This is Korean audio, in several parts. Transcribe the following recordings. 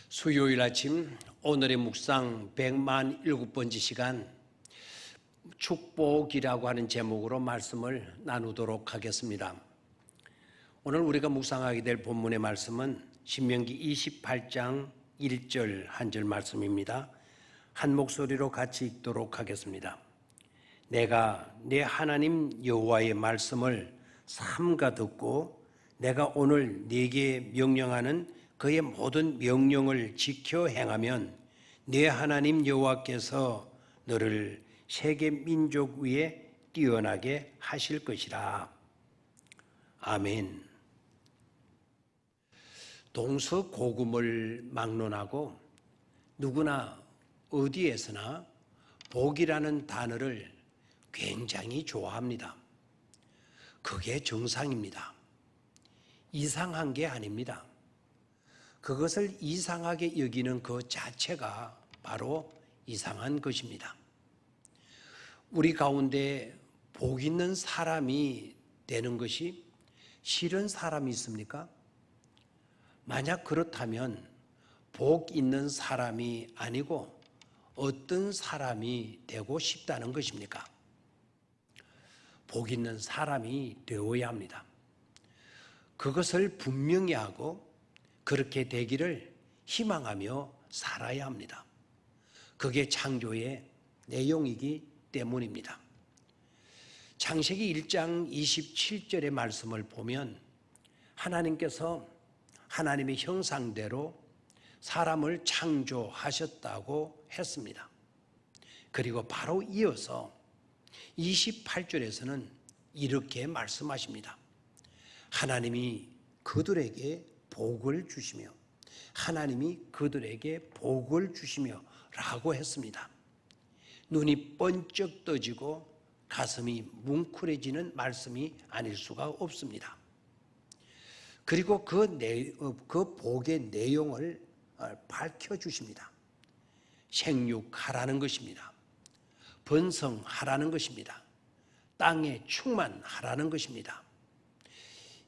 수요일 아침 오늘의 묵상 107번째 시간 축복이라고 하는 제목으로 말씀을 나누도록 하겠습니다. 오늘 우리가 묵상하게 될 본문의 말씀은 신명기 28장 1절 한 절 말씀입니다. 한 목소리로 같이 읽도록 하겠습니다. 내가 내 하나님 여호와의 말씀을 삼가 듣고 내가 오늘 네게 명령하는 그의 모든 명령을 지켜 행하면 네 하나님 여호와께서 너를 세계 민족 위에 뛰어나게 하실 것이라. 아멘. 동서고금을 막론하고 누구나 어디에서나 복이라는 단어를 굉장히 좋아합니다. 그게 정상입니다. 이상한 게 아닙니다. 그것을 이상하게 여기는 그 자체가 바로 이상한 것입니다. 우리 가운데 복 있는 사람이 되는 것이 싫은 사람이 있습니까? 만약 그렇다면 복 있는 사람이 아니고 어떤 사람이 되고 싶다는 것입니까? 복 있는 사람이 되어야 합니다. 그것을 분명히 하고 그렇게 되기를 희망하며 살아야 합니다. 그게 창조의 내용이기 때문입니다. 창세기 1장 27절의 말씀을 보면 하나님께서 하나님의 형상대로 사람을 창조하셨다고 했습니다. 그리고 바로 이어서 28절에서는 이렇게 말씀하십니다. 하나님이 그들에게 복을 주시며 하나님이 그들에게 복을 주시며 라고 했습니다. 눈이 번쩍 떠지고 가슴이 뭉클해지는 말씀이 아닐 수가 없습니다. 그리고 그 복의 내용을 밝혀주십니다. 생육하라는 것입니다. 번성하라는 것입니다. 땅에 충만하라는 것입니다.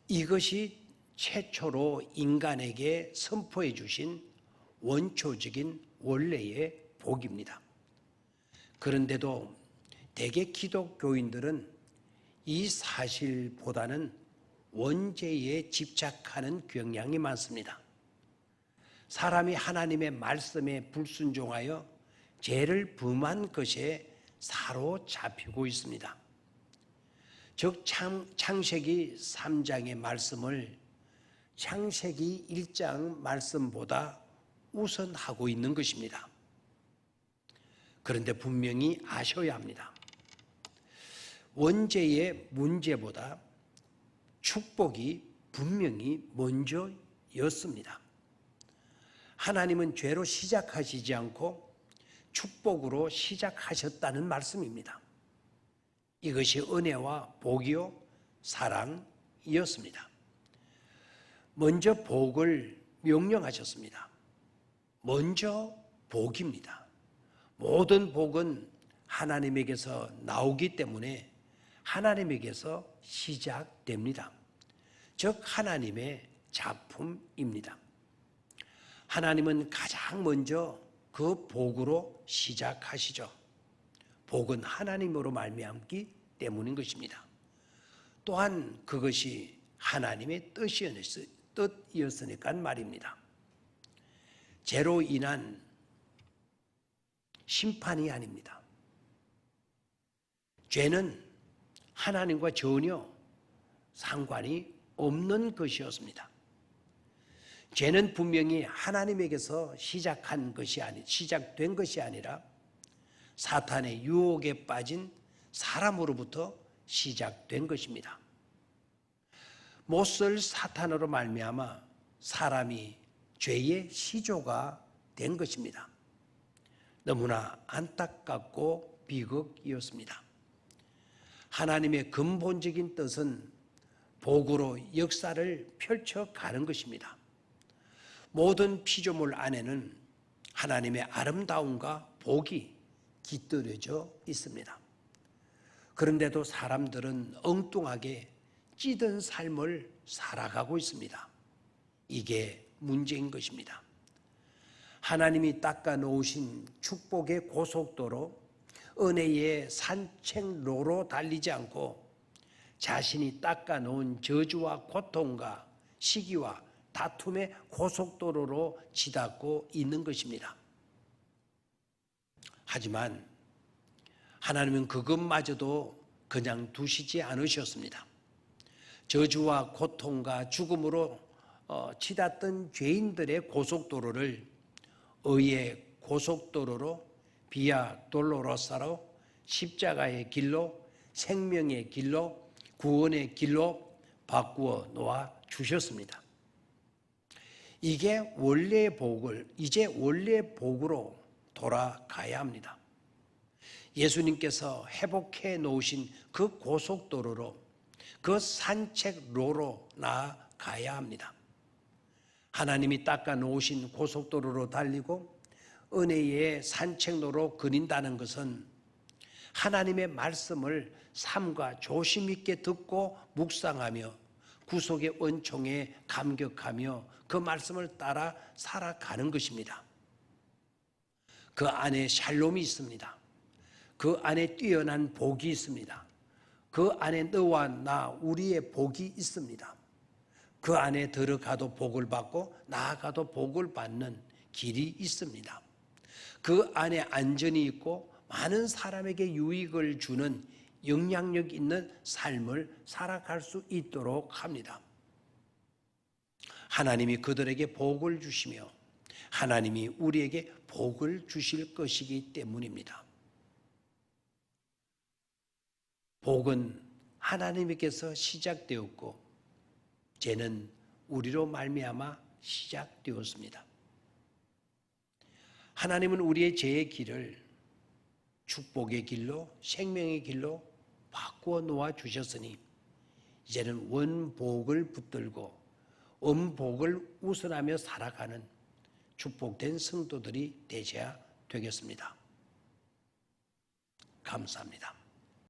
이것이 최초로 인간에게 선포해 주신 원초적인 원래의 복입니다. 그런데도 대개 기독교인들은 이 사실보다는 원죄에 집착하는 경향이 많습니다. 사람이 하나님의 말씀에 불순종하여 죄를 범한 것에 사로잡히고 있습니다. 즉 창세기 3장의 말씀을 창세기 1장 말씀보다 우선하고 있는 것입니다. 그런데 분명히 아셔야 합니다. 원죄의 문제보다 축복이 분명히 먼저였습니다. 하나님은 죄로 시작하시지 않고 축복으로 시작하셨다는 말씀입니다. 이것이 은혜와 복이요 사랑이었습니다. 먼저 복을 명령하셨습니다. 먼저 복입니다. 모든 복은 하나님에게서 나오기 때문에 하나님에게서 시작됩니다. 즉 하나님의 작품입니다. 하나님은 가장 먼저 그 복으로 시작하시죠. 복은 하나님으로 말미암기 때문인 것입니다. 또한 그것이 하나님의 뜻이었으니까 말입니다. 죄로 인한 심판이 아닙니다. 죄는 하나님과 전혀 상관이 없는 것이었습니다. 죄는 분명히 하나님에게서 시작된 것이 아니라 사탄의 유혹에 빠진 사람으로부터 시작된 것입니다. 못쓸 사탄으로 말미암아 사람이 죄의 시조가 된 것입니다. 너무나 안타깝고 비극이었습니다. 하나님의 근본적인 뜻은 복으로 역사를 펼쳐가는 것입니다. 모든 피조물 안에는 하나님의 아름다움과 복이 깃들여져 있습니다. 그런데도 사람들은 엉뚱하게 찌든 삶을 살아가고 있습니다. 이게 문제인 것입니다. 하나님이 닦아 놓으신 축복의 고속도로, 은혜의 산책로로 달리지 않고 자신이 닦아 놓은 저주와 고통과 시기와 다툼의 고속도로로 치닫고 있는 것입니다. 하지만 하나님은 그것마저도 그냥 두시지 않으셨습니다. 저주와 고통과 죽음으로 치닫던 죄인들의 고속도로를 의의 고속도로로, 비아 돌로로사로, 십자가의 길로, 생명의 길로, 구원의 길로 바꾸어 놓아 주셨습니다. 이게 원래의 복을 이제 원래의 복으로 돌아가야 합니다. 예수님께서 회복해 놓으신 그 고속도로로, 그 산책로로 나아가야 합니다. 하나님이 닦아 놓으신 고속도로로 달리고 은혜의 산책로로 거닌다는 것은 하나님의 말씀을 삶과 조심 있게 듣고 묵상하며 구속의 은총에 감격하며 그 말씀을 따라 살아가는 것입니다. 그 안에 샬롬이 있습니다. 그 안에 뛰어난 복이 있습니다. 그 안에 너와 나 우리의 복이 있습니다. 그 안에 들어가도 복을 받고 나아가도 복을 받는 길이 있습니다. 그 안에 안전이 있고 많은 사람에게 유익을 주는 영향력 있는 삶을 살아갈 수 있도록 합니다. 하나님이 그들에게 복을 주시며 하나님이 우리에게 복을 주실 것이기 때문입니다. 복은 하나님께서 시작되었고 죄는 우리로 말미암아 시작되었습니다. 하나님은 우리의 죄의 길을 축복의 길로, 생명의 길로 바꾸어 놓아 주셨으니 이제는 원복을 붙들고 음복을 우선하며 살아가는 축복된 성도들이 되셔야 되겠습니다. 감사합니다.